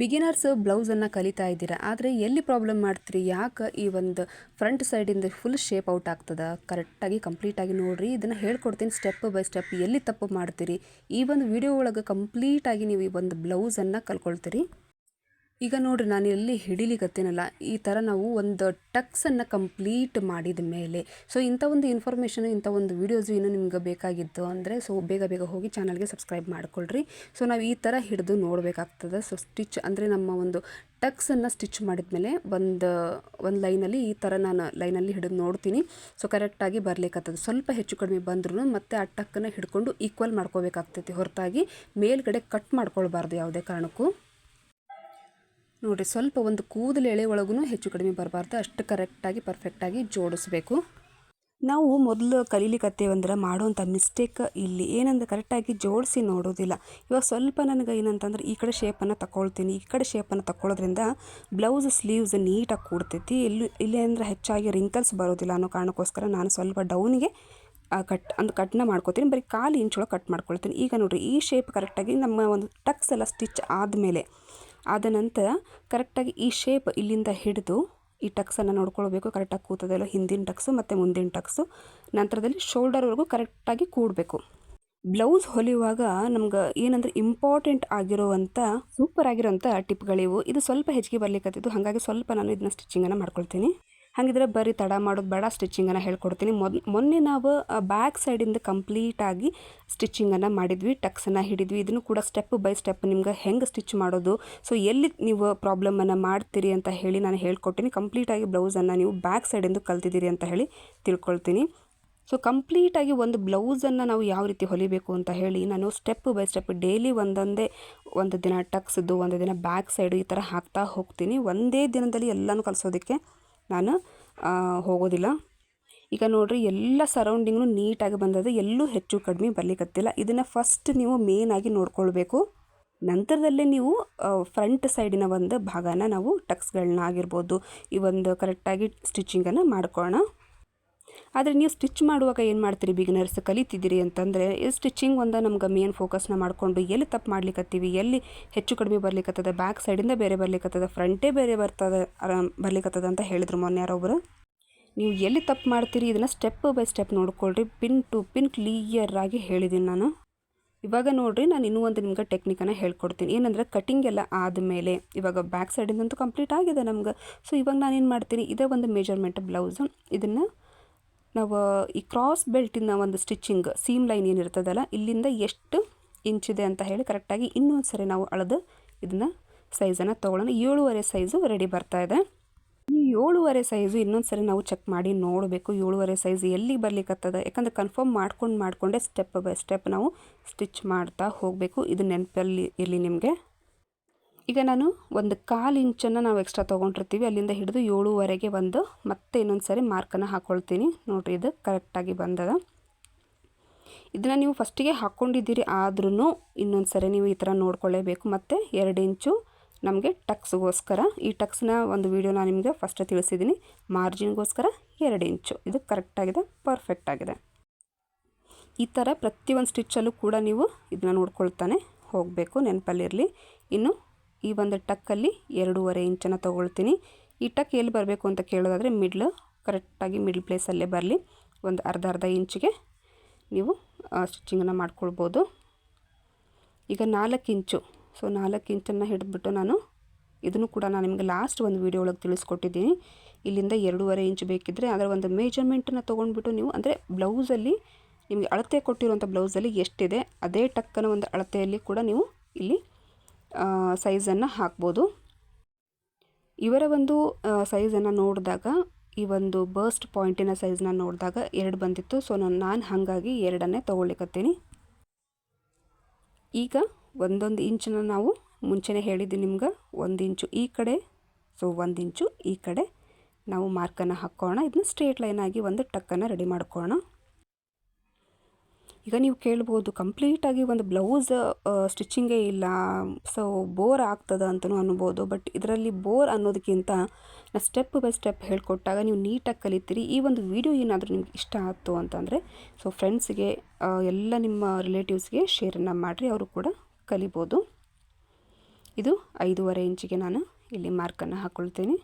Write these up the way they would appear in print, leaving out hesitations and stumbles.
Beginners ಬ್ಲೌಸನ್ನು ಕಲಿತಾ ಇದ್ದೀರಾ, ಆದರೆ ಎಲ್ಲಿ ಪ್ರಾಬ್ಲಮ್ ಮಾಡ್ತೀರಿ? ಯಾಕೆ ಈ ಒಂದು ಫ್ರಂಟ್ ಸೈಡಿಂದ ಫುಲ್ ಶೇಪ್ ಔಟ್ ಆಗ್ತದೆ? ಕರೆಕ್ಟಾಗಿ ಕಂಪ್ಲೀಟಾಗಿ ನೋಡಿರಿ. ಇದನ್ನು ಹೇಳ್ಕೊಡ್ತೀನಿ ಸ್ಟೆಪ್ ಬೈ ಸ್ಟೆಪ್. ಎಲ್ಲಿ ತಪ್ಪು ಮಾಡ್ತೀರಿ ಈ ಒಂದು ವಿಡಿಯೋ ಒಳಗೆ ಕಂಪ್ಲೀಟಾಗಿ ನೀವು ಈ ಒಂದು ಬ್ಲೌಸನ್ನು ಕಲ್ಕೊಳ್ತೀರಿ. ಈಗ ನೋಡಿರಿ, ನಾನು ಎಲ್ಲಿ ಹಿಡಿಲಿಕತ್ತೀನಲ್ಲ, ಈ ಥರ ನಾವು ಒಂದು ಟಕ್ಸನ್ನು ಕಂಪ್ಲೀಟ್ ಮಾಡಿದ ಮೇಲೆ ಇಂಥ ಒಂದು ಇನ್ಫಾರ್ಮೇಷನ್, ಇಂಥ ಒಂದು ವೀಡಿಯೋಸು ಇನ್ನೂ ನಿಮ್ಗೆ ಬೇಕಾಗಿತ್ತು ಅಂದರೆ ಬೇಗ ಬೇಗ ಹೋಗಿ ಚಾನಲ್ಗೆ ಸಬ್ಸ್ಕ್ರೈಬ್ ಮಾಡ್ಕೊಳ್ರಿ. ನಾವು ಈ ಥರ ಹಿಡಿದು ನೋಡಬೇಕಾಗ್ತದೆ. ಸ್ಟಿಚ್ ಅಂದರೆ ನಮ್ಮ ಒಂದು ಟಕ್ಸನ್ನು ಸ್ಟಿಚ್ ಮಾಡಿದ್ಮೇಲೆ ಒಂದು ಲೈನಲ್ಲಿ ಈ ಥರ ನಾನು ಲೈನಲ್ಲಿ ಹಿಡಿದು ನೋಡ್ತೀನಿ. ಕರೆಕ್ಟಾಗಿ ಬರಲಿಕ್ಕತ್ತದ. ಸ್ವಲ್ಪ ಹೆಚ್ಚು ಕಡಿಮೆ ಬಂದ್ರೂ ಮತ್ತೆ ಆ ಟಕ್ಕನ್ನು ಹಿಡ್ಕೊಂಡು ಈಕ್ವಲ್ ಮಾಡ್ಕೋಬೇಕಾಗ್ತೈತಿ, ಹೊರತಾಗಿ ಮೇಲ್ಗಡೆ ಕಟ್ ಮಾಡ್ಕೊಳ್ಬಾರ್ದು ಯಾವುದೇ ಕಾರಣಕ್ಕೂ. ನೋಡಿರಿ, ಸ್ವಲ್ಪ ಒಂದು ಕೂದಲು ಎಳೆ ಒಳಗೂ ಹೆಚ್ಚು ಕಡಿಮೆ ಬರಬಾರ್ದು, ಅಷ್ಟು ಕರೆಕ್ಟಾಗಿ ಪರ್ಫೆಕ್ಟಾಗಿ ಜೋಡಿಸ್ಬೇಕು. ನಾವು ಮೊದಲು ಕಲೀಲಿಕ್ಕತ್ತೇವಂದ್ರೆ ಮಾಡೋವಂಥ ಮಿಸ್ಟೇಕ್ ಇಲ್ಲಿ ಏನಂದ್ರೆ ಕರೆಕ್ಟಾಗಿ ಜೋಡಿಸಿ ನೋಡೋದಿಲ್ಲ. ಇವಾಗ ಸ್ವಲ್ಪ ನನಗೆ ಏನಂತಂದ್ರೆ ಈ ಕಡೆ ಶೇಪನ್ನು ತಗೊಳ್ತೀನಿ, ಈ ಕಡೆ ಶೇಪನ್ನು ತಗೊಳ್ಳೋದ್ರಿಂದ ಬ್ಲೌಸ್ ಸ್ಲೀವ್ಸ್ ನೀಟಾಗಿ ಕೂಡ್ತೈತಿ. ಇಲ್ಲಿ ಅಂದರೆ ಹೆಚ್ಚಾಗಿ ರಿಂಕಲ್ಸ್ ಬರೋದಿಲ್ಲ ಅನ್ನೋ ಕಾರಣಕ್ಕೋಸ್ಕರ ನಾನು ಸ್ವಲ್ಪ ಡೌನಿಗೆ ಕಟ್ನ ಮಾಡ್ಕೋತೀನಿ. ಬರೀ 1/4 ಇಂಚೊಳಗೆ ಕಟ್ ಮಾಡ್ಕೊಳ್ತೀನಿ. ಈಗ ನೋಡಿರಿ, ಈ ಶೇಪ್ ಕರೆಕ್ಟಾಗಿ ನಮ್ಮ ಒಂದು ಟಕ್ಸ್ ಎಲ್ಲ ಸ್ಟಿಚ್ ಆದ ನಂತರ ಕರೆಕ್ಟಾಗಿ ಈ ಶೇಪ್ ಇಲ್ಲಿಂದ ಹಿಡಿದು ಈ ಟಕ್ಸನ್ನು ನೋಡ್ಕೊಳ್ಬೇಕು, ಕರೆಕ್ಟಾಗಿ ಕೂತದೆಲ್ಲ ಹಿಂದಿನ ಟಕ್ಸು ಮತ್ತು ಮುಂದಿನ ಟಕ್ಸು. ನಂತರದಲ್ಲಿ ಶೋಲ್ಡರ್ವರೆಗೂ ಕರೆಕ್ಟಾಗಿ ಕೂಡಬೇಕು. ಬ್ಲೌಸ್ ಹೊಲಿಯುವಾಗ ನಮ್ಗೆ ಏನಂದರೆ ಇಂಪಾರ್ಟೆಂಟ್ ಆಗಿರೋವಂಥ ಸೂಪರ್ ಆಗಿರೋವಂಥ ಟಿಪ್ಗಳಿವು. ಇದು ಸ್ವಲ್ಪ ಹೆಚ್ಚಿಗೆ ಬರ್ಲಿಕ್ಕತ್ತಿದ್ದು, ಹಾಗಾಗಿ ಸ್ವಲ್ಪ ನಾನು ಇದನ್ನ ಸ್ಟಿಚಿಂಗನ್ನು ಮಾಡ್ಕೊಳ್ತೀನಿ. ಹಾಗಿದ್ರೆ ಬರೀ ತಡ ಮಾಡೋದು ಬೇಡ, ಸ್ಟಿಚಿಂಗನ್ನು ಹೇಳ್ಕೊಡ್ತೀನಿ. ಮೊನ್ನೆ ನಾವು ಬ್ಯಾಕ್ ಸೈಡಿಂದ ಕಂಪ್ಲೀಟಾಗಿ ಸ್ಟಿಚಿಂಗನ್ನು ಮಾಡಿದ್ವಿ, ಟಕ್ಸನ್ನು ಹಿಡಿದ್ವಿ. ಇದನ್ನು ಕೂಡ ಸ್ಟೆಪ್ ಬೈ ಸ್ಟೆಪ್ ನಿಮ್ಗೆ ಹೆಂಗೆ ಸ್ಟಿಚ್ ಮಾಡೋದು, ಎಲ್ಲಿ ನೀವು ಪ್ರಾಬ್ಲಮನ್ನು ಮಾಡ್ತೀರಿ ಅಂತ ಹೇಳಿ ನಾನು ಹೇಳ್ಕೊಡ್ತೀನಿ. ಕಂಪ್ಲೀಟಾಗಿ ಬ್ಲೌಸನ್ನು ನೀವು ಬ್ಯಾಕ್ ಸೈಡಿಂದ ಕಲ್ತಿದ್ದೀರಿ ಅಂತ ಹೇಳಿ ತಿಳ್ಕೊಳ್ತೀನಿ. ಕಂಪ್ಲೀಟಾಗಿ ಒಂದು ಬ್ಲೌಸನ್ನು ನಾವು ಯಾವ ರೀತಿ ಹೊಲಿಬೇಕು ಅಂತ ಹೇಳಿ ನಾನು ಸ್ಟೆಪ್ ಬೈ ಸ್ಟೆಪ್ ಡೈಲಿ ಒಂದು ದಿನ ಟಕ್ಸ್ದು, ಒಂದು ದಿನ ಬ್ಯಾಕ್ ಸೈಡು ಈ ಥರ ಹಾಕ್ತಾ ಹೋಗ್ತೀನಿ. ಒಂದೇ ದಿನದಲ್ಲಿ ಎಲ್ಲನೂ ಕಲಿಸೋದಕ್ಕೆ ನಾನು ಹೋಗೋದಿಲ್ಲ. ಈಗ ನೋಡಿರಿ, ಎಲ್ಲ ಸರೌಂಡಿಂಗ್ನು ನೀಟಾಗಿ ಬಂದದ್ದು, ಎಲ್ಲೂ ಹೆಚ್ಚು ಕಡಿಮೆ ಬರಲಿಕ್ಕತ್ತಿಲ್ಲ. ಇದನ್ನು ಫಸ್ಟ್ ನೀವು ಮೇನಾಗಿ ನೋಡ್ಕೊಳ್ಬೇಕು. ನಂತರದಲ್ಲೇ ನೀವು ಫ್ರಂಟ್ ಸೈಡಿನ ಒಂದು ಭಾಗನ ನಾವು ಟಕ್ಸ್ಗಳನ್ನ ಆಗಿರ್ಬೋದು ಈ ಒಂದು ಕರೆಕ್ಟಾಗಿ ಸ್ಟಿಚಿಂಗನ್ನು ಮಾಡ್ಕೊಳ್ಳೋಣ. ಆದರೆ ನೀವು ಸ್ಟಿಚ್ ಮಾಡುವಾಗ ಏನು ಮಾಡ್ತೀರಿ, ಬಿಗಿನರ್ಸ್ ಕಲಿತಿದ್ದೀರಿ ಅಂತಂದರೆ ಸ್ಟಿಚಿಂಗ್ ಒಂದು ನಮ್ಗೆ ಮೇನ್ ಫೋಕಸ್ನ ಮಾಡಿಕೊಂಡು ಎಲ್ಲಿ ತಪ್ಪು ಮಾಡ್ಲಿಕ್ಕತ್ತೀವಿ, ಎಲ್ಲಿ ಹೆಚ್ಚು ಕಡಿಮೆ ಬರ್ಲಿಕ್ಕತ್ತದ, ಬ್ಯಾಕ್ ಸೈಡಿಂದ ಬೇರೆ ಬರ್ಲಿಕ್ಕತ್ತದ, ಫ್ರಂಟೇ ಬೇರೆ ಬರ್ಲಿಕ್ಕತ್ತದ ಅಂತ ಹೇಳಿದ್ರು ಮೊನ್ನೆ ಯಾರೊಬ್ಬರು. ನೀವು ಎಲ್ಲಿ ತಪ್ಪು ಮಾಡ್ತೀರಿ ಇದನ್ನು ಸ್ಟೆಪ್ ಬೈ ಸ್ಟೆಪ್ ನೋಡ್ಕೊಳ್ರಿ. ಪಿನ್ ಟು ಪಿನ್ ಕ್ಲಿಯರಾಗಿ ಹೇಳಿದ್ದೀನಿ ನಾನು. ಇವಾಗ ನೋಡಿರಿ, ನಾನು ಇನ್ನೂ ಒಂದು ನಿಮ್ಗೆ ಟೆಕ್ನಿಕನ್ನು ಹೇಳ್ಕೊಡ್ತೀನಿ. ಏನಂದರೆ ಕಟಿಂಗ್ ಎಲ್ಲ ಆದಮೇಲೆ ಇವಾಗ ಬ್ಯಾಕ್ ಸೈಡಿಂದಂತೂ ಕಂಪ್ಲೀಟ್ ಆಗಿದೆ ನಮ್ಗೆ. ಇವಾಗ ನಾನೇನು ಮಾಡ್ತೀನಿ, ಇದೇ ಒಂದು ಮೆಜರ್ಮೆಂಟ್ ಬ್ಲೌಸು, ಇದನ್ನು ನಾವು ಈ ಕ್ರಾಸ್ ಬೆಲ್ಟಿನ ಒಂದು ಸ್ಟಿಚಿಂಗ್ ಸೀಮ್ ಲೈನ್ ಏನಿರ್ತದಲ್ಲ, ಇಲ್ಲಿಂದ ಎಷ್ಟು ಇಂಚಿದೆ ಅಂತ ಹೇಳಿ ಕರೆಕ್ಟಾಗಿ ಇನ್ನೊಂದು ಸರಿ ನಾವು ಅಳೆದು ಇದನ್ನು ಸೈಜನ್ನು ತೊಗೊಳ್ಳೋಣ. 7.5 ಸೈಜು ರೆಡಿ ಬರ್ತಾಯಿದೆ. ಈ 7.5 ಸೈಜು ಇನ್ನೊಂದು ಸರಿ ನಾವು ಚೆಕ್ ಮಾಡಿ ನೋಡಬೇಕು, 7.5 ಸೈಜು ಎಲ್ಲಿಗೆ ಬರ್ಲಿಕ್ಕತ್ತದ. ಯಾಕಂದರೆ ಕನ್ಫರ್ಮ್ ಮಾಡಿಕೊಂಡೇ ಸ್ಟೆಪ್ ಬೈ ಸ್ಟೆಪ್ ನಾವು ಸ್ಟಿಚ್ ಮಾಡ್ತಾ ಹೋಗಬೇಕು. ಇದು ನೆನಪಲ್ಲಿ ಇರಲಿ ನಿಮಗೆ. ಈಗ ನಾನು ಒಂದು 1/4 ಇಂಚನ್ನು ನಾವು ಎಕ್ಸ್ಟ್ರಾ ತೊಗೊಂಡಿರ್ತೀವಿ, ಅಲ್ಲಿಂದ ಹಿಡಿದು 7.5ಗೆ ಮತ್ತೆ ಇನ್ನೊಂದು ಸರಿ ಮಾರ್ಕನ್ನು ಹಾಕ್ಕೊಳ್ತೀನಿ. ನೋಡಿರಿ, ಇದು ಕರೆಕ್ಟಾಗಿ ಬಂದದ. ಇದನ್ನು ನೀವು ಫಸ್ಟಿಗೆ ಹಾಕ್ಕೊಂಡಿದ್ದೀರಿ, ಆದ್ರೂ ಇನ್ನೊಂದು ಸರಿ ನೀವು ಈ ಥರ ನೋಡ್ಕೊಳ್ಳೇಬೇಕು. ಮತ್ತು 2 ಇಂಚು ನಮಗೆ ಟಕ್ಸ್ಗೋಸ್ಕರ, ಈ ಟಕ್ಸ್ನ ಒಂದು ವಿಡಿಯೋ ನಾನು ನಿಮಗೆ ಫಸ್ಟ್ ತಿಳಿಸಿದ್ದೀನಿ. ಮಾರ್ಜಿನ್ಗೋಸ್ಕರ 2 ಇಂಚು, ಇದು ಕರೆಕ್ಟಾಗಿದೆ, ಪರ್ಫೆಕ್ಟಾಗಿದೆ. ಈ ಥರ ಪ್ರತಿಯೊಂದು ಸ್ಟಿಚ್ಚಲ್ಲೂ ಕೂಡ ನೀವು ಇದನ್ನ ನೋಡ್ಕೊಳ್ತಾನೆ ಹೋಗಬೇಕು, ನೆನಪಲ್ಲಿರಲಿ. ಇನ್ನು ಈ ಒಂದು ಟಕ್ಕಲ್ಲಿ 2.5 ಇಂಚನ್ನು ತೊಗೊಳ್ತೀನಿ. ಈ ಟಕ್ ಎಲ್ಲಿ ಬರಬೇಕು ಅಂತ ಕೇಳೋದಾದರೆ ಕರೆಕ್ಟಾಗಿ ಮಿಡ್ಲ್ ಪ್ಲೇಸಲ್ಲೇ ಬರಲಿ. ಒಂದು ಅರ್ಧ ಇಂಚಿಗೆ ನೀವು ಸ್ಟಿಚಿಂಗನ್ನು ಮಾಡ್ಕೊಳ್ಬೋದು. ಈಗ 4 ಇಂಚು, 4 ಇಂಚನ್ನು ಹಿಡಿದ್ಬಿಟ್ಟು ನಾನು ಇದನ್ನು ಕೂಡ ನಾನು ನಿಮಗೆ ಲಾಸ್ಟ್ ಒಂದು ವಿಡಿಯೋ ಒಳಗೆ ತಿಳಿಸ್ಕೊಟ್ಟಿದ್ದೀನಿ. ಇಲ್ಲಿಂದ 2.5 ಇಂಚು ಬೇಕಿದ್ದರೆ ಅದರ ಒಂದು ಮೇಜರ್ಮೆಂಟನ್ನು ತೊಗೊಂಡ್ಬಿಟ್ಟು ನೀವು, ಅಂದರೆ ಬ್ಲೌಸಲ್ಲಿ ನಿಮಗೆ ಅಳತೆ ಕೊಟ್ಟಿರುವಂಥ ಬ್ಲೌಸಲ್ಲಿ ಎಷ್ಟಿದೆ ಅದೇ ಟಕ್ಕನ ಒಂದು ಅಳತೆಯಲ್ಲಿ ಕೂಡ ನೀವು ಇಲ್ಲಿ ಸೈಜನ್ನು ಹಾಕ್ಬೋದು. ಇವರ ಒಂದು ಸೈಜನ್ನು ನೋಡಿದಾಗ, ಈ ಒಂದು ಬರ್ಸ್ಟ್ ಪಾಯಿಂಟಿನ ಸೈಜನ್ನ ನೋಡಿದಾಗ 2 ಬಂದಿತ್ತು. ನಾನು ಹಾಗಾಗಿ 2ಅನ್ನೇ ತೊಗೊಳ್ಲಿಕ್ಕತ್ತೀನಿ. ಈಗ 1 ಇಂಚನ್ನು ನಾವು ಮುಂಚೆನೇ ಹೇಳಿದ್ದೀನಿ ನಿಮ್ಗೆ, 1 ಇಂಚು ಈ ಕಡೆ, 1 ಇಂಚು ಈ ಕಡೆ ನಾವು ಮಾರ್ಕನ್ನು ಹಾಕ್ಕೊಳ್ಳೋಣ. ಇದನ್ನ ಸ್ಟ್ರೇಟ್ ಲೈನಾಗಿ ಒಂದು ಟಕ್ಕನ್ನು ರೆಡಿ ಮಾಡ್ಕೊಳ್ಳೋಣ. ಈಗ ನೀವು ಕೇಳ್ಬೋದು, ಕಂಪ್ಲೀಟಾಗಿ ಒಂದು ಬ್ಲೌಸ್ ಸ್ಟಿಚಿಂಗೇ ಇಲ್ಲ, ಬೋರ್ ಆಗ್ತದೆ ಅಂತಲೂ ಅನ್ಬೋದು. ಬಟ್ ಇದರಲ್ಲಿ ಬೋರ್ ಅನ್ನೋದಕ್ಕಿಂತ ಸ್ಟೆಪ್ ಬೈ ಸ್ಟೆಪ್ ಹೇಳ್ಕೊಟ್ಟಾಗ ನೀವು ನೀಟಾಗಿ ಕಲಿತೀರಿ. ಈ ಒಂದು ವಿಡಿಯೋ ಏನಾದರೂ ನಿಮ್ಗೆ ಇಷ್ಟ ಆಯಿತು ಅಂತಂದರೆ ಫ್ರೆಂಡ್ಸ್ಗೆ ಎಲ್ಲ ನಿಮ್ಮ ರಿಲೇಟಿವ್ಸ್ಗೆ ಶೇರನ್ನು ಮಾಡಿರಿ, ಅವರು ಕೂಡ ಕಲಿಬೋದು. ಇದು 5.5 ಇಂಚಿಗೆ ನಾನು ಇಲ್ಲಿ ಮಾರ್ಕನ್ನು ಹಾಕ್ಕೊಳ್ತೀನಿ.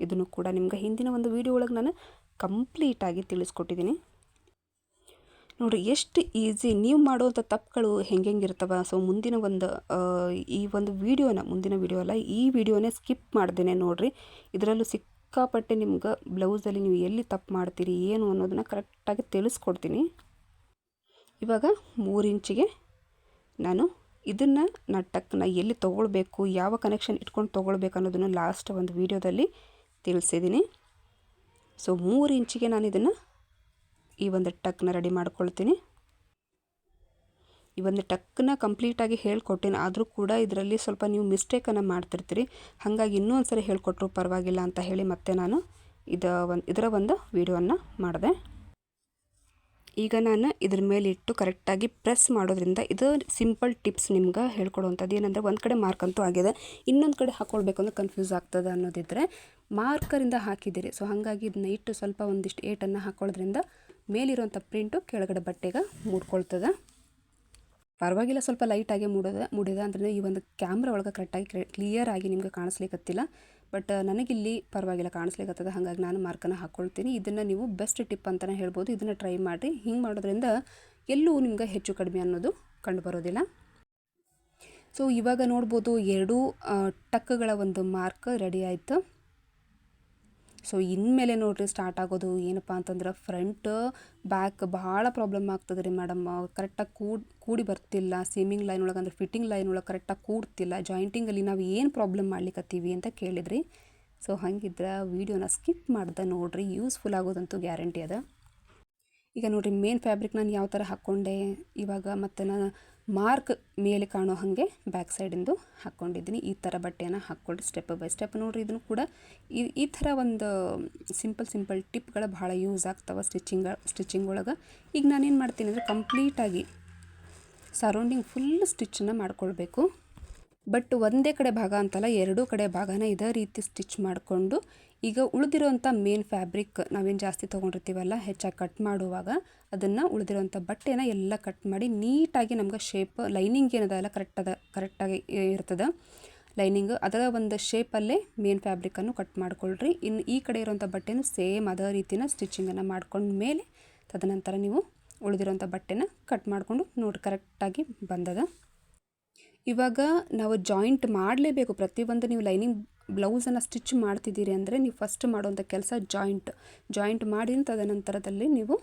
ಇದನ್ನು ಕೂಡ ನಿಮ್ಗೆ ಹಿಂದಿನ ಒಂದು ವಿಡಿಯೋ ಒಳಗೆ ನಾನು ಕಂಪ್ಲೀಟಾಗಿ ತಿಳಿಸ್ಕೊಟ್ಟಿದ್ದೀನಿ. ನೋಡಿರಿ ಎಷ್ಟು ಈಸಿ ನೀವು ಮಾಡುವಂಥ ತಪ್ಪುಗಳು ಹೆಂಗಿರ್ತವೆ. ಸೊ ಮುಂದಿನ ಒಂದು ಈ ಒಂದು ಮುಂದಿನ ವಿಡಿಯೋ ಅಲ್ಲ, ಈ ವಿಡಿಯೋನೇ ಸ್ಕಿಪ್ ಮಾಡ್ದೇನೆ ನೋಡಿರಿ. ಇದರಲ್ಲೂ ಸಿಕ್ಕಾಪಟ್ಟೆ ನಿಮ್ಗೆ ಬ್ಲೌಸಲ್ಲಿ ನೀವು ಎಲ್ಲಿ ತಪ್ಪು ಮಾಡ್ತೀರಿ ಏನು ಅನ್ನೋದನ್ನು ಕರೆಕ್ಟಾಗಿ ತಿಳಿಸ್ಕೊಡ್ತೀನಿ. ಇವಾಗ 3 ಇಂಚಿಗೆ ನಾನು ಇದನ್ನು ಟಕ್ಕನ್ನ ಎಲ್ಲಿ ತೊಗೊಳ್ಬೇಕು, ಯಾವ ಕನೆಕ್ಷನ್ ಇಟ್ಕೊಂಡು ತೊಗೊಳ್ಬೇಕು ಅನ್ನೋದನ್ನು ಲಾಸ್ಟ್ ಒಂದು ವಿಡಿಯೋದಲ್ಲಿ ತಿಳಿಸಿದ್ದೀನಿ. ಸೊ 3 ಇಂಚಿಗೆ ನಾನು ಇದನ್ನು ಈ ಒಂದು ಟಕ್ನ ರೆಡಿ ಮಾಡ್ಕೊಳ್ತೀನಿ. ಈ ಒಂದು ಟಕ್ಕನ್ನ ಕಂಪ್ಲೀಟಾಗಿ ಹೇಳ್ಕೊಟ್ಟಿನಿ, ಆದರೂ ಕೂಡ ಇದರಲ್ಲಿ ಸ್ವಲ್ಪ ನೀವು ಮಿಸ್ಟೇಕನ್ನು ಮಾಡ್ತಿರ್ತೀರಿ. ಹಾಗಾಗಿ ಇನ್ನೊಂದು ಸರಿ ಹೇಳ್ಕೊಟ್ರು ಪರವಾಗಿಲ್ಲ ಅಂತ ಹೇಳಿ ಮತ್ತೆ ನಾನು ಇದರ ಒಂದು ವಿಡಿಯೋವನ್ನು ಮಾಡಿದೆ. ಈಗ ನಾನು ಇದ್ರ ಮೇಲೆ ಇಟ್ಟು ಕರೆಕ್ಟಾಗಿ ಪ್ರೆಸ್ ಮಾಡೋದ್ರಿಂದ ಇದು ಸಿಂಪಲ್ ಟಿಪ್ಸ್ ನಿಮ್ಗೆ ಹೇಳ್ಕೊಡುವಂಥದ್ದು. ಏನಂದರೆ ಒಂದು ಕಡೆ ಮಾರ್ಕ್ ಅಂತೂ ಆಗಿದೆ, ಇನ್ನೊಂದು ಕಡೆ ಹಾಕ್ಕೊಳ್ಬೇಕು ಅಂದರೆ ಕನ್ಫ್ಯೂಸ್ ಆಗ್ತದೆ ಅನ್ನೋದಿದ್ದರೆ ಮಾರ್ಕರಿಂದ ಹಾಕಿದ್ದೀರಿ. ಸೊ ಹಾಗಾಗಿ ಇದನ್ನ ಇಟ್ಟು ಸ್ವಲ್ಪ ಒಂದಿಷ್ಟು ಏಟನ್ನು ಹಾಕೊಳ್ಳೋದ್ರಿಂದ ಮೇಲಿರುವಂಥ ಪ್ರಿಂಟು ಕೆಳಗಡೆ ಬಟ್ಟೆಗೆ ಮೂಡ್ಕೊಳ್ತದೆ. ಪರವಾಗಿಲ್ಲ, ಸ್ವಲ್ಪ ಲೈಟಾಗಿ ಮೂಡಿದ ಅಂದರೆ ಈ ಒಂದು ಕ್ಯಾಮ್ರಾ ಒಳಗೆ ಕರೆಕ್ಟಾಗಿ ಕ್ಲಿಯರಾಗಿ ನಿಮ್ಗೆ ಕಾಣಿಸ್ಲಿಕ್ಕತ್ತಿಲ್ಲ. ಬಟ್ ನನಗಿಲ್ಲಿ ಪರವಾಗಿಲ್ಲ ಕಾಣಿಸ್ಲಿಕ್ಕತ್ತದ, ಹಾಗಾಗಿ ನಾನು ಮಾರ್ಕನ್ನು ಹಾಕ್ಕೊಳ್ತೀನಿ. ಇದನ್ನು ನೀವು ಬೆಸ್ಟ್ ಟಿಪ್ ಅಂತಲೇ ಹೇಳ್ಬೋದು. ಇದನ್ನು ಟ್ರೈ ಮಾಡಿ. ಹಿಂಗೆ ಮಾಡೋದ್ರಿಂದ ಎಲ್ಲೂ ನಿಮ್ಗೆ ಹೆಚ್ಚು ಕಡಿಮೆ ಅನ್ನೋದು ಕಂಡು ಬರೋದಿಲ್ಲ. ಸೊ ಇವಾಗ ನೋಡ್ಬೋದು 2 ಟಕ್ಗಳ ಒಂದು ಮಾರ್ಕ್ ರೆಡಿ ಆಯಿತು. ಸೊ ಇನ್ಮೇಲೆ ನೋಡಿರಿ ಸ್ಟಾರ್ಟ್ ಆಗೋದು ಏನಪ್ಪ ಅಂತಂದ್ರೆ ಫ್ರಂಟ್ ಬ್ಯಾಕ್ ಭಾಳ ಪ್ರಾಬ್ಲಮ್ ಆಗ್ತದೆ ರೀ ಮೇಡಮ್. ಕರೆಕ್ಟಾಗಿ ಕೂಡಿ ಬರ್ತಿಲ್ಲ. ಸೀಮಿಂಗ್ ಲೈನ್ ಒಳಗೆ ಅಂದರೆ ಫಿಟ್ಟಿಂಗ್ ಲೈನ್ ಒಳಗೆ ಕರೆಕ್ಟಾಗಿ ಕೂಡ್ತಿಲ್ಲ. ಜಾಯಿಂಟಿಂಗಲ್ಲಿ ನಾವು ಏನು ಪ್ರಾಬ್ಲಮ್ ಮಾಡ್ಲಿಕ್ಕತ್ತೀವಿ ಅಂತ ಕೇಳಿದ್ರಿ. ಸೊ ಹಂಗಿದ್ರೆ ವೀಡಿಯೋನ ಸ್ಕಿಪ್ ಮಾಡ್ದೆ ನೋಡಿರಿ, ಯೂಸ್ಫುಲ್ ಆಗೋದಂತೂ ಗ್ಯಾರಂಟಿ ಅದ. ಈಗ ನೋಡಿರಿ ಮೇನ್ ಫ್ಯಾಬ್ರಿಕ್ ನಾನು ಯಾವ ಥರ ಹಾಕ್ಕೊಂಡೆ ಇವಾಗ, ಮತ್ತು ನಾನು ಮಾರ್ಕ್ ಮೇಲೆ ಕಾಣೋ ಹಾಗೆ ಬ್ಯಾಕ್ ಸೈಡಿಂದು ಹಾಕ್ಕೊಂಡಿದ್ದೀನಿ. ಈ ಥರ ಬಟ್ಟೆಯನ್ನು ಹಾಕ್ಕೊಳ್ರಿ ಸ್ಟೆಪ್ ಬೈ ಸ್ಟೆಪ್. ನೋಡಿರಿ ಇದನ್ನು ಕೂಡ ಈ ಥರ ಒಂದು ಸಿಂಪಲ್ ಟಿಪ್ಗಳು ಭಾಳ ಯೂಸ್ ಆಗ್ತವೆ ಸ್ಟಿಚಿಂಗ್ ಒಳಗೆ. ಈಗ ನಾನೇನು ಮಾಡ್ತೀನಿ ಅಂದರೆ ಕಂಪ್ಲೀಟಾಗಿ ಸರೌಂಡಿಂಗ್ ಫುಲ್ ಸ್ಟಿಚ್ಚನ್ನು ಮಾಡ್ಕೊಳ್ಬೇಕು. ಬಟ್ ಒಂದೇ ಕಡೆ ಭಾಗ ಅಂತಲ್ಲ, 2 ಕಡೆ ಭಾಗನ ಇದೇ ರೀತಿ ಸ್ಟಿಚ್ ಮಾಡಿಕೊಂಡು ಈಗ ಉಳಿದಿರೋಂಥ ಮೇನ್ ಫ್ಯಾಬ್ರಿಕ್ ನಾವೇನು ಜಾಸ್ತಿ ತೊಗೊಂಡಿರ್ತೀವಲ್ಲ ಹೆಚ್ಚಾಗಿ ಕಟ್ ಮಾಡುವಾಗ, ಅದನ್ನು ಉಳಿದಿರೋಂಥ ಬಟ್ಟೆನ ಎಲ್ಲ ಕಟ್ ಮಾಡಿ ನೀಟಾಗಿ ನಮ್ಗೆ ಶೇಪ್ ಲೈನಿಂಗ್ ಏನದಲ್ಲ ಕರೆಕ್ಟಾಗಿ ಇರ್ತದೆ. ಲೈನಿಂಗ್ ಅದರ ಒಂದು ಶೇಪಲ್ಲೇ ಮೇನ್ ಫ್ಯಾಬ್ರಿಕನ್ನು ಕಟ್ ಮಾಡ್ಕೊಳ್ರಿ. ಇನ್ನು ಈ ಕಡೆ ಇರೋಂಥ ಬಟ್ಟೆನೂ ಸೇಮ್ ಅದೇ ರೀತಿನ ಸ್ಟಿಚಿಂಗನ್ನು ಮಾಡ್ಕೊಂಡ ಮೇಲೆ ತದನಂತರ ನೀವು ಉಳಿದಿರೋಂಥ ಬಟ್ಟೆನ ಕಟ್ ಮಾಡಿಕೊಂಡು ನೋಡಿ ಕರೆಕ್ಟಾಗಿ ಬಂದದ. ಇವಾಗ ನಾವು ಜಾಯಿಂಟ್ ಮಾಡಲೇಬೇಕು. ಪ್ರತಿಯೊಂದು ನೀವು ಲೈನಿಂಗ್ ಬ್ಲೌಸನ್ನು ಸ್ಟಿಚ್ ಮಾಡ್ತಿದ್ದೀರಿ ಅಂದರೆ ನೀವು ಫಸ್ಟ್ ಮಾಡುವಂಥ ಕೆಲಸ ಜಾಯಿಂಟ್ ಮಾಡಿ ತದನಂತರದಲ್ಲಿ ನೀವು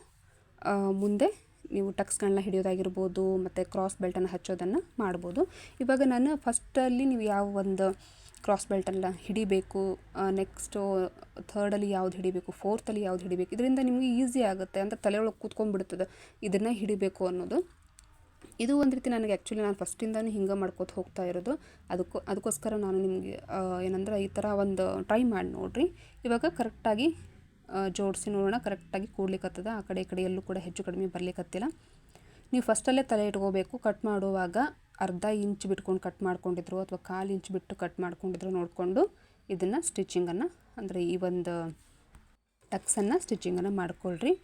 ಮುಂದೆ ನೀವು ಟಕ್ಸ್ಗಳನ್ನ ಹಿಡಿಯೋದಾಗಿರ್ಬೋದು ಮತ್ತು ಕ್ರಾಸ್ ಬೆಲ್ಟನ್ನು ಹಚ್ಚೋದನ್ನು ಮಾಡ್ಬೋದು. ಇವಾಗ ನಾನು ಫಸ್ಟಲ್ಲಿ ನೀವು ಯಾವ ಒಂದು ಕ್ರಾಸ್ ಬೆಲ್ಟನ್ನು ಹಿಡಿಬೇಕು, ನೆಕ್ಸ್ಟು ಥರ್ಡಲ್ಲಿ ಯಾವ್ದು ಹಿಡಿಬೇಕು, ಫೋರ್ತಲ್ಲಿ ಯಾವ್ದು ಹಿಡಿಬೇಕು, ಇದರಿಂದ ನಿಮಗೆ ಈಸಿ ಆಗುತ್ತೆ ಅಂತ ತಲೆಯೊಳಗೆ ಕೂತ್ಕೊಂಡ್ಬಿಡ್ತದೆ ಇದನ್ನು ಹಿಡಿಬೇಕು ಅನ್ನೋದು. ಇದು ಒಂದು ರೀತಿ ನನಗೆ ಆ್ಯಕ್ಚುಲಿ ನಾನು ಫಸ್ಟಿಂದನೂ ಹಿಂಗೆ ಮಾಡ್ಕೋತ ಹೋಗ್ತಾ ಇರೋದು. ಅದಕ್ಕೋಸ್ಕರ ನಾನು ನಿಮಗೆ ಏನಂದ್ರೆ ಈ ಥರ ಒಂದು ಟ್ರೈ ಮಾಡಿ ನೋಡಿರಿ. ಇವಾಗ ಕರೆಕ್ಟಾಗಿ ಜೋಡಿಸಿ ನೋಡೋಣ, ಕರೆಕ್ಟಾಗಿ ಕೂಡ್ಲಿಕ್ಕತ್ತದ. ಆ ಕಡೆ ಈ ಕಡೆ ಎಲ್ಲೂ ಕೂಡ ಹೆಚ್ಚು ಕಡಿಮೆ ಬರಲಿಕ್ಕತ್ತಿಲ್ಲ. ನೀವು ಫಸ್ಟಲ್ಲೇ ತಲೆ ಇಟ್ಕೋಬೇಕು. ಕಟ್ ಮಾಡುವಾಗ ಅರ್ಧ ಇಂಚ್ ಬಿಟ್ಕೊಂಡು ಕಟ್ ಮಾಡ್ಕೊಂಡಿದ್ರು ಅಥವಾ 1/4 ಇಂಚ್ ಬಿಟ್ಟು ಕಟ್ ಮಾಡ್ಕೊಂಡಿದ್ರು ನೋಡಿಕೊಂಡು ಇದನ್ನು ಸ್ಟಿಚಿಂಗನ್ನು ಅಂದರೆ ಈ ಒಂದು ಟಕ್ಸನ್ನು ಸ್ಟಿಚಿಂಗನ್ನು ಮಾಡ್ಕೊಳ್ರಿ.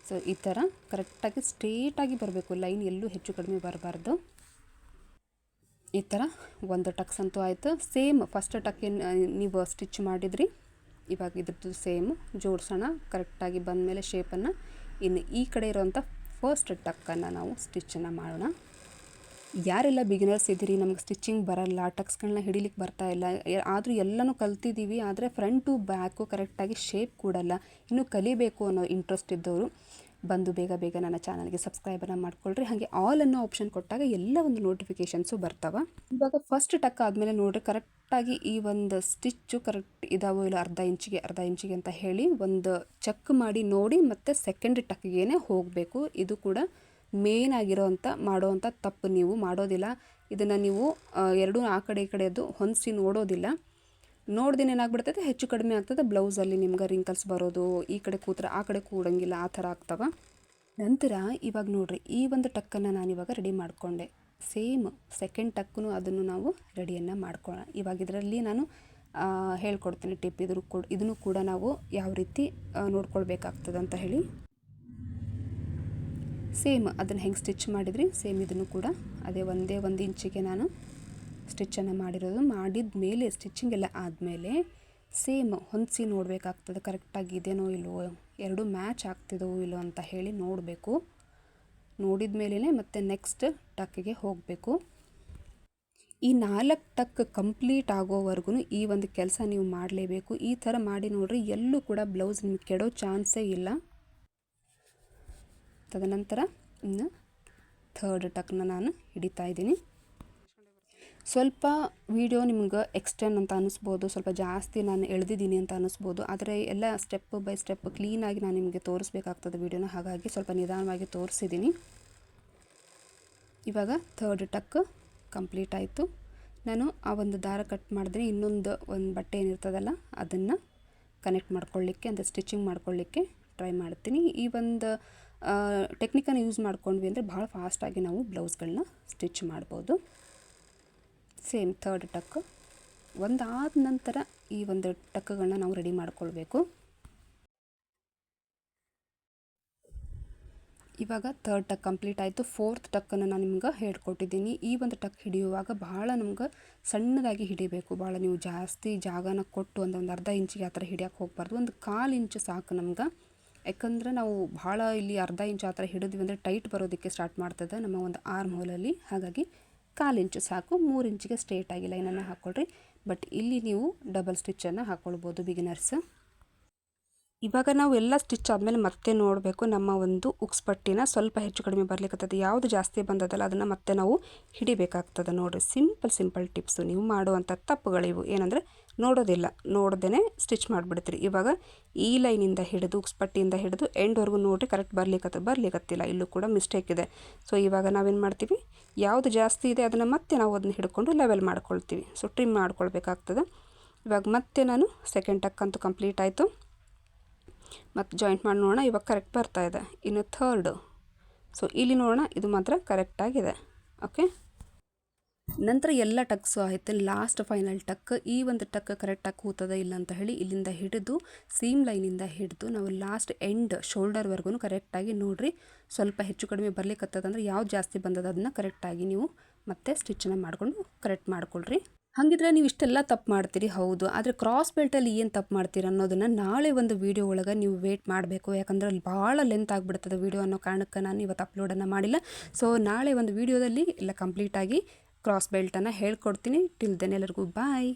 ಸೊ ಈ ಥರ ಕರೆಕ್ಟಾಗಿ ಸ್ಟ್ರೇಟಾಗಿ ಬರಬೇಕು, ಲೈನ್ ಎಲ್ಲೂ ಹೆಚ್ಚು ಕಡಿಮೆ ಬರಬಾರ್ದು. ಈ ಥರ ಒಂದು ಟಕ್ಸ್ ಅಂತೂ ಆಯಿತು. ಸೇಮ್ ಫಸ್ಟ್ ಟಕ್ ನೀವು ಸ್ಟಿಚ್ ಮಾಡಿದ್ರಿ, ಇವಾಗ ಇದ್ರದ್ದು ಸೇಮ್ ಜೋಡಿಸೋಣ. ಕರೆಕ್ಟಾಗಿ ಬಂದಮೇಲೆ ಶೇಪನ್ನು ಇನ್ನು ಈ ಕಡೆ ಇರೋವಂಥ ಫಸ್ಟ್ ಟಕ್ಕನ್ನು ನಾವು ಸ್ಟಿಚ್ಚನ್ನು ಮಾಡೋಣ. ಯಾರೆಲ್ಲ ಬಿಗಿನರ್ಸ್ ಇದ್ದೀರಿ, ನಮ್ಗೆ ಸ್ಟಿಚಿಂಗ್ ಬರಲ್ಲ, ಟಕ್ಸ್ಗಳನ್ನ ಹಿಡಿಲಿಕ್ಕೆ ಬರ್ತಾ ಇಲ್ಲ, ಆದರೂ ಎಲ್ಲನೂ ಕಲ್ತಿದ್ದೀವಿ, ಆದರೆ ಫ್ರಂಟು ಬ್ಯಾಕು ಕರೆಕ್ಟಾಗಿ ಶೇಪ್ ಕೂಡಲ್ಲ, ಇನ್ನೂ ಕಲಿಬೇಕು ಅನ್ನೋ ಇಂಟ್ರೆಸ್ಟ್ ಇದ್ದವರು ಬಂದು ಬೇಗ ನನ್ನ ಚಾನಲ್ಗೆ ಸಬ್ಸ್ಕ್ರೈಬನ್ನು ಮಾಡ್ಕೊಳ್ರಿ. ಹಾಗೆ ಆಲ್ ಅನ್ನೋ ಆಪ್ಷನ್ ಕೊಟ್ಟಾಗ ಎಲ್ಲ ಒಂದು ನೋಟಿಫಿಕೇಷನ್ಸು ಬರ್ತಾವೆ. ಇವಾಗ ಫಸ್ಟ್ ಟಕ್ ಆದಮೇಲೆ ನೋಡಿರಿ ಕರೆಕ್ಟಾಗಿ ಈ ಒಂದು ಸ್ಟಿಚ್ಚು ಕರೆಕ್ಟ್ ಇದಾವೋ ಇಲ್ಲ ಅರ್ಧ ಇಂಚಿಗೆ ಅಂತ ಹೇಳಿ ಒಂದು ಚೆಕ್ ಮಾಡಿ ನೋಡಿ ಮತ್ತು ಸೆಕೆಂಡ್ ಟಕ್ಗೇನೆ ಹೋಗಬೇಕು. ಇದು ಕೂಡ ಮೇನ್ ಆಗಿರೋವಂಥ ಮಾಡೋವಂಥ ತಪ್ಪು ನೀವು ಮಾಡೋದಿಲ್ಲ. ಇದನ್ನು ನೀವು ಎರಡೂ ಆ ಕಡೆ ಈ ಕಡೆದು ಹೊಂದಿಸಿ ನೋಡೋದಿಲ್ಲ. ನೋಡ್ದೇನೆ ಏನಾಗ್ಬಿಡ್ತೈತೆ ಹೆಚ್ಚು ಕಡಿಮೆ ಆಗ್ತದೆ. ಬ್ಲೌಸಲ್ಲಿ ನಿಮ್ಗೆ ರಿಂಕಲ್ಸ್ ಬರೋದು, ಈ ಕಡೆ ಕೂತ್ರೆ ಆ ಕಡೆ ಕೂಡಂಗಿಲ್ಲ, ಆ ಥರ ಆಗ್ತವೆ. ನಂತರ ಇವಾಗ ನೋಡಿರಿ ಈ ಒಂದು ಟಕ್ಕನ್ನು ನಾನಿವಾಗ ರೆಡಿ ಮಾಡಿಕೊಂಡೆ. ಸೇಮ್ ಸೆಕೆಂಡ್ ಟಕ್ಕೂ ಅದನ್ನು ನಾವು ರೆಡಿಯನ್ನು ಮಾಡ್ಕೊಳ್ಳೋಣ. ಇವಾಗ ಇದರಲ್ಲಿ ನಾನು ಹೇಳ್ಕೊಡ್ತೀನಿ ಟಿಪ್. ಇದನ್ನು ಕೂಡ ನಾವು ಯಾವ ರೀತಿ ನೋಡ್ಕೊಳ್ಬೇಕಾಗ್ತದೆ ಅಂತ ಹೇಳಿ. ಸೇಮ್ ಅದನ್ನು ಹೆಂಗೆ ಸ್ಟಿಚ್ ಮಾಡಿದ್ರಿ ಸೇಮ್ ಇದನ್ನು ಕೂಡ ಅದೇ ಒಂದೇ 1 ಇಂಚಿಗೆ ನಾನು ಸ್ಟಿಚ್ಚನ್ನು ಮಾಡಿರೋದು. ಮಾಡಿದ ಮೇಲೆ ಸ್ಟಿಚಿಂಗ್ ಎಲ್ಲ ಆದಮೇಲೆ ಸೇಮ್ ಹೊಂದಿಸಿ ನೋಡಬೇಕಾಗ್ತದೆ, ಕರೆಕ್ಟಾಗಿ ಇದೇನೋ ಇಲ್ವೋ, ಎರಡು ಮ್ಯಾಚ್ ಆಗ್ತಿದೋ ಇಲ್ಲೋ ಅಂತ ಹೇಳಿ ನೋಡಬೇಕು. ನೋಡಿದ ಮೇಲೇ ಮತ್ತೆ ನೆಕ್ಸ್ಟ್ ಟಕ್ಕಿಗೆ ಹೋಗಬೇಕು. ಈ 4 ಟಕ್ ಕಂಪ್ಲೀಟ್ ಆಗೋವರೆಗೂ ಈ ಒಂದು ಕೆಲಸ ನೀವು ಮಾಡಲೇಬೇಕು. ಈ ಥರ ಮಾಡಿ ನೋಡ್ರಿ, ಎಲ್ಲೂ ಕೂಡ ಬ್ಲೌಸ್ ನಿಮ್ಗೆ ಕೆಡೋ ಚಾನ್ಸೇ ಇಲ್ಲ. ತದನಂತರ ಇನ್ನು 3rd ಟಕ್ನ ನಾನು ಹಿಡಿತಾ ಇದ್ದೀನಿ. ಸ್ವಲ್ಪ ವಿಡಿಯೋ ನಿಮ್ಗೆ ಎಕ್ಸ್ಟೆಂಡ್ ಅಂತ ಅನ್ನಿಸ್ಬೋದು, ಸ್ವಲ್ಪ ಜಾಸ್ತಿ ನಾನು ಎಳೆದಿದ್ದೀನಿ ಅಂತ ಅನ್ನಿಸ್ಬೋದು. ಆದರೆ ಎಲ್ಲ ಸ್ಟೆಪ್ ಬೈ ಸ್ಟೆಪ್ ಕ್ಲೀನಾಗಿ ನಾನು ನಿಮಗೆ ತೋರಿಸ್ಬೇಕಾಗ್ತದೆ ವಿಡಿಯೋನ, ಹಾಗಾಗಿ ಸ್ವಲ್ಪ ನಿಧಾನವಾಗಿ ತೋರಿಸಿದ್ದೀನಿ. ಇವಾಗ 3rd ಟಕ್ ಕಂಪ್ಲೀಟ್ ಆಯಿತು. ನಾನು ಆ ಒಂದು ದಾರ ಕಟ್ ಮಾಡಿದ್ರೆ ಇನ್ನೊಂದು ಬಟ್ಟೆ ಏನಿರ್ತದಲ್ಲ ಅದನ್ನು ಕನೆಕ್ಟ್ ಮಾಡ್ಕೊಳ್ಳಿಕ್ಕೆ, ಅಂದರೆ ಸ್ಟಿಚಿಂಗ್ ಮಾಡ್ಕೊಳ್ಳಿಕ್ಕೆ ಟ್ರೈ ಮಾಡ್ತೀನಿ. ಈ ಒಂದು ಟೆಕ್ನಿಕನ್ನು ಯೂಸ್ ಮಾಡ್ಕೊಂಡ್ವಿ ಅಂದರೆ ಭಾಳ ಫಾಸ್ಟಾಗಿ ನಾವು ಬ್ಲೌಸ್ಗಳನ್ನ ಸ್ಟಿಚ್ ಮಾಡ್ಬೋದು. ಸೇಮ್ 3rd ಟಕ್ ಒಂದಾದ ನಂತರ ಈ ಒಂದು ಟಕ್ಗಳನ್ನ ನಾವು ರೆಡಿ ಮಾಡ್ಕೊಳ್ಬೇಕು. ಇವಾಗ 3rd ಟಕ್ ಕಂಪ್ಲೀಟ್ ಆಯಿತು. 4th ಟಕ್ಕನ್ನು ನಾನು ನಿಮ್ಗೆ ಹೇಳ್ಕೊಟ್ಟಿದ್ದೀನಿ. ಈ ಒಂದು ಟಕ್ ಹಿಡಿಯುವಾಗ ಭಾಳ ನಮ್ಗೆ ಸಣ್ಣದಾಗಿ ಹಿಡಿಬೇಕು, ಭಾಳ ನೀವು ಜಾಸ್ತಿ ಜಾಗನ ಕೊಟ್ಟು ಒಂದು ಅರ್ಧ ಇಂಚಿಗೆ ಆ ಥರ ಹಿಡಿಯೋಕ್ಕೆ ಹೋಗಬಾರ್ದು. ಒಂದು 1/4 ಇಂಚು ಸಾಕು ನಮ್ಗೆ. ಯಾಕಂದರೆ ನಾವು ಭಾಳ ಇಲ್ಲಿ ಅರ್ಧ ಇಂಚು ಆ ಥರ ಹಿಡಿದ್ವಿ ಅಂದರೆ ಟೈಟ್ ಬರೋದಕ್ಕೆ ಸ್ಟಾರ್ಟ್ ಮಾಡ್ತದೆ ನಮ್ಮ ಒಂದು ಆರ್ಮ್ ಹೋಲಲ್ಲಿ. ಹಾಗಾಗಿ 1/4 ಇಂಚು ಸಾಕು. 3 ಇಂಚಿಗೆ ಸ್ಟ್ರೇಟಾಗಿ ಲೈನನ್ನು ಹಾಕ್ಕೊಳ್ರಿ. ಬಟ್ ಇಲ್ಲಿ ನೀವು ಡಬಲ್ ಸ್ಟಿಚ್ಚನ್ನು ಹಾಕ್ಕೊಳ್ಬೋದು ಬಿಗಿನರ್ಸ್. ಇವಾಗ ನಾವು ಎಲ್ಲ ಸ್ಟಿಚ್ ಆದಮೇಲೆ ಮತ್ತೆ ನೋಡಬೇಕು, ನಮ್ಮ ಒಂದು ಉಕ್ಸ್ ಪಟ್ಟಿನ ಸ್ವಲ್ಪ ಹೆಚ್ಚು ಕಡಿಮೆ ಬರಲಿಕ್ಕತ್ತದೆ. ಯಾವುದು ಜಾಸ್ತಿ ಬಂದದಲ್ಲ ಅದನ್ನು ಮತ್ತೆ ನಾವು ಹಿಡಿಬೇಕಾಗ್ತದೆ. ನೋಡಿರಿ, ಸಿಂಪಲ್ ಟಿಪ್ಸು. ನೀವು ಮಾಡುವಂಥ ತಪ್ಪುಗಳಿವು ಏನಂದರೆ ನೋಡೋದಿಲ್ಲ, ನೋಡ್ದೇ ಸ್ಟಿಚ್ ಮಾಡಿಬಿಡ್ತೀರಿ. ಇವಾಗ ಈ ಲೈನಿಂದ ಹಿಡಿದು ಉಕ್ಸ್ ಪಟ್ಟಿಯಿಂದ ಹಿಡಿದು ಎಂಡ್ವರೆಗೂ ನೋಡಿರಿ, ಕರೆಕ್ಟ್ ಬರಲಿಕ್ಕತ್ತಿಲ್ಲ, ಇಲ್ಲೂ ಕೂಡ ಮಿಸ್ಟೇಕ್ ಇದೆ. ಸೊ ಇವಾಗ ನಾವೇನು ಮಾಡ್ತೀವಿ, ಯಾವುದು ಜಾಸ್ತಿ ಇದೆ ಅದನ್ನು ಮತ್ತೆ ನಾವು ಅದನ್ನು ಹಿಡ್ಕೊಂಡು ಲೆವೆಲ್ ಮಾಡ್ಕೊಳ್ತೀವಿ. ಸೊ ಟ್ರಿಮ್ ಮಾಡ್ಕೊಳ್ಬೇಕಾಗ್ತದೆ. ಇವಾಗ ಮತ್ತೆ ನಾನು 2nd ಟಕ್ ಅಂತೂ ಕಂಪ್ಲೀಟ್ ಆಯಿತು. ಮತ್ತು ಜಾಯಿಂಟ್ ಮಾಡಿ ನೋಡೋಣ, ಇವಾಗ ಕರೆಕ್ಟ್ ಬರ್ತಾ ಇದೆ. ಇನ್ನು 3rd, ಸೊ ಇಲ್ಲಿ ನೋಡೋಣ, ಇದು ಮಾತ್ರ ಕರೆಕ್ಟಾಗಿದೆ. ಓಕೆ, ನಂತರ ಎಲ್ಲ ಟಕ್ಸು ಆಯಿತು. ಲಾಸ್ಟ್ ಫೈನಲ್ ಟಕ್. ಈ ಒಂದು ಟಕ್ ಕರೆಕ್ಟಾಗಿ ಕೂತದ ಇಲ್ಲ ಅಂತ ಹೇಳಿ ಇಲ್ಲಿಂದ ಹಿಡಿದು ಸೀಮ್ ಲೈನಿಂದ ಹಿಡಿದು ನಾವು ಲಾಸ್ಟ್ ಎಂಡ್ ಶೋಲ್ಡರ್ವರೆಗೂ ಕರೆಕ್ಟಾಗಿ ನೋಡಿರಿ. ಸ್ವಲ್ಪ ಹೆಚ್ಚು ಕಡಿಮೆ ಬರಲಿಕ್ಕತ್ತದಂದ್ರೆ ಯಾವ್ದು ಜಾಸ್ತಿ ಬಂದದ ಅದನ್ನು ಕರೆಕ್ಟಾಗಿ ನೀವು ಮತ್ತೆ ಸ್ಟಿಚ್ಚನ್ನು ಮಾಡಿಕೊಂಡು ಕರೆಕ್ಟ್ ಮಾಡ್ಕೊಳ್ರಿ. ಹಾಗಿದ್ರೆ ನೀವು ಇಷ್ಟೆಲ್ಲ ತಪ್ಪು ಮಾಡ್ತೀರಿ, ಹೌದು. ಆದರೆ ಕ್ರಾಸ್ ಬೆಲ್ಟಲ್ಲಿ ಏನು ತಪ್ಪು ಮಾಡ್ತೀರಿ ಅನ್ನೋದನ್ನು ನಾಳೆ ಒಂದು ವೀಡಿಯೋ ಒಳಗೆ ನೀವು ವೇಟ್ ಮಾಡಬೇಕು. ಯಾಕಂದರೆ ಅಲ್ಲಿ ಭಾಳ ಲೆಂತ್ ಆಗಿಬಿಡ್ತದೆ ವೀಡಿಯೋ ಅನ್ನೋ ಕಾರಣಕ್ಕೆ ನಾನು ಇವತ್ತು ಅಪ್ಲೋಡನ್ನು ಮಾಡಿಲ್ಲ. ಸೊ ನಾಳೆ ಒಂದು ವೀಡಿಯೋದಲ್ಲಿ ಎಲ್ಲ ಕಂಪ್ಲೀಟಾಗಿ ಕ್ರಾಸ್ ಬೆಲ್ಟನ್ನು ಹೇಳ್ಕೊಡ್ತೀನಿ. ಟಿಲ್ ದೆನ್ ಎಲ್ಲರಿಗೂ ಬಾಯ್.